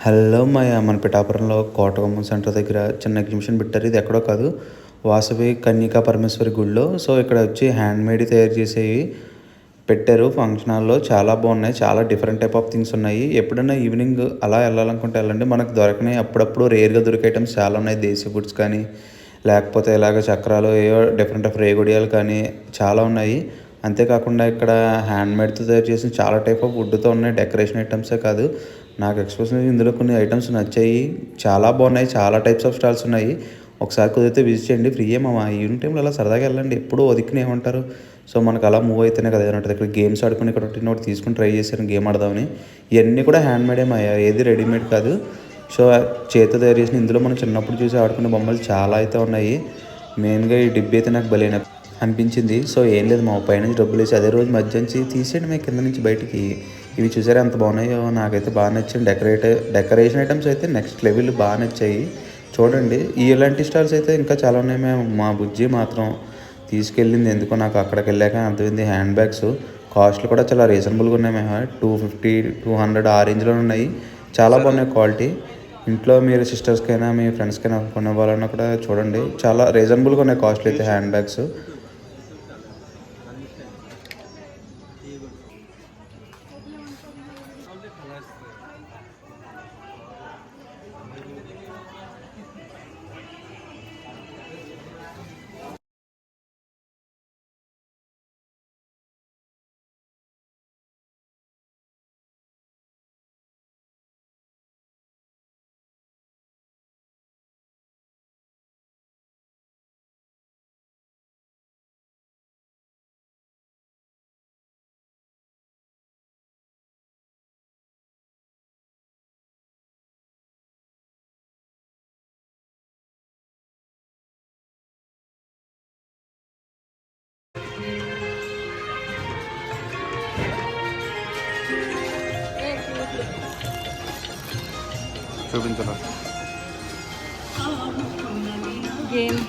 Hello మన పిఠాపురంలో Kotagummam centre దగ్గర చిన్న ఎగ్జిబిషన్ పెట్టారు. ఇది ఎక్కడో కాదు, వాసవి కన్యకా పరమేశ్వరి గుడిలో. సో ఇక్కడ వచ్చి హ్యాండ్మేడ్ తయారు చేసేవి పెట్టారు. ఫంక్షన్ హాల్లో చాలా బాగున్నాయి. చాలా డిఫరెంట్ టైప్ ఆఫ్ థింగ్స్ ఉన్నాయి. ఎప్పుడైనా ఈవినింగ్ అలా వెళ్ళాలనుకుంటే వెళ్ళండి. మనకు దొరకని అప్పుడప్పుడు రేర్గా దొరికే ఐటమ్స్ చాలా ఉన్నాయి. దేశీ ఫుడ్స్ కానీ, లేకపోతే ఇలాగ చక్రాలు, ఏవో డిఫరెంట్ ఆఫ్ రేగుడియాలు కానీ చాలా ఉన్నాయి. అంతేకాకుండా ఇక్కడ హ్యాండ్మేడ్తో తయారు చేసిన చాలా టైప్ ఆఫ్ వుడ్తో ఉన్నాయి. డెకరేషన్ ఐటమ్సే కాదు, నాకు ఎక్స్పెషల్లీ ఇందులో కొన్ని ఐటమ్స్ నచ్చాయి. చాలా బాగున్నాయి. చాలా టైప్స్ ఆఫ్ స్టాల్స్ ఉన్నాయి. ఒకసారి కుదిరితే విజిట్ చేయండి. ఫ్రీయే మామ. ఈవినింగ్ టైంలో అలా సరదాగా వెళ్ళండి. ఎప్పుడూ ఒదిక్కునే ఏమంటారు. సో మనకు అలా మూవ్ అయితేనే కదా ఏమంటుంది. ఇక్కడ గేమ్స్ ఆడుకుని ఇక్కడ ఒకటి తీసుకుని ట్రై చేశాను గేమ్ ఆడదామని. ఇవన్నీ కూడా హ్యాండ్మేడే మాయా, ఏది రెడీమేడ్ కాదు. సో చేతితో తయారు చేసిన ఇందులో మనం చిన్నప్పుడు చూసి ఆడుకునే బొమ్మలు చాలా అయితే ఉన్నాయి. మెయిన్గా ఈ డిబ్బి అయితే నాకు భలే అనిపించింది. సో ఏం లేదు మా పైనుంచి డబ్బులు వేసి అదే రోజు మధ్య నుంచి తీసేయండి మేము కింద నుంచి బయటికి. ఇవి చూసారా ఎంత బాగున్నాయో, నాకైతే బాగా నచ్చింది. డెకరేషన్ ఐటమ్స్ అయితే నెక్స్ట్ లెవెల్ బాగా నచ్చాయి. చూడండి ఇలాంటి స్టాల్స్ అయితే ఇంకా చాలా ఉన్నాయి. మేము మా బుజ్జి మాత్రం తీసుకెళ్ళింది ఎందుకో నాకు అక్కడికి వెళ్ళాక అర్థమైంది. హ్యాండ్ బ్యాగ్స్ కాస్ట్లు కూడా చాలా రీజనబుల్గా ఉన్నాయి. మేము 250, 200 ఆ రేంజ్లో ఉన్నాయి. చాలా బాగున్నాయి క్వాలిటీ. ఇంట్లో మీరు సిస్టర్స్కైనా మీ ఫ్రెండ్స్కైనా కొనివ్వాలన్నా కూడా చూడండి, చాలా రీజనబుల్గా ఉన్నాయి కాస్ట్లు అయితే హ్యాండ్ బ్యాగ్స్. చూపించరా గేమ్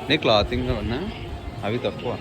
నీ క్లాతింగ్ ఉన్నా అవి తక్కువ.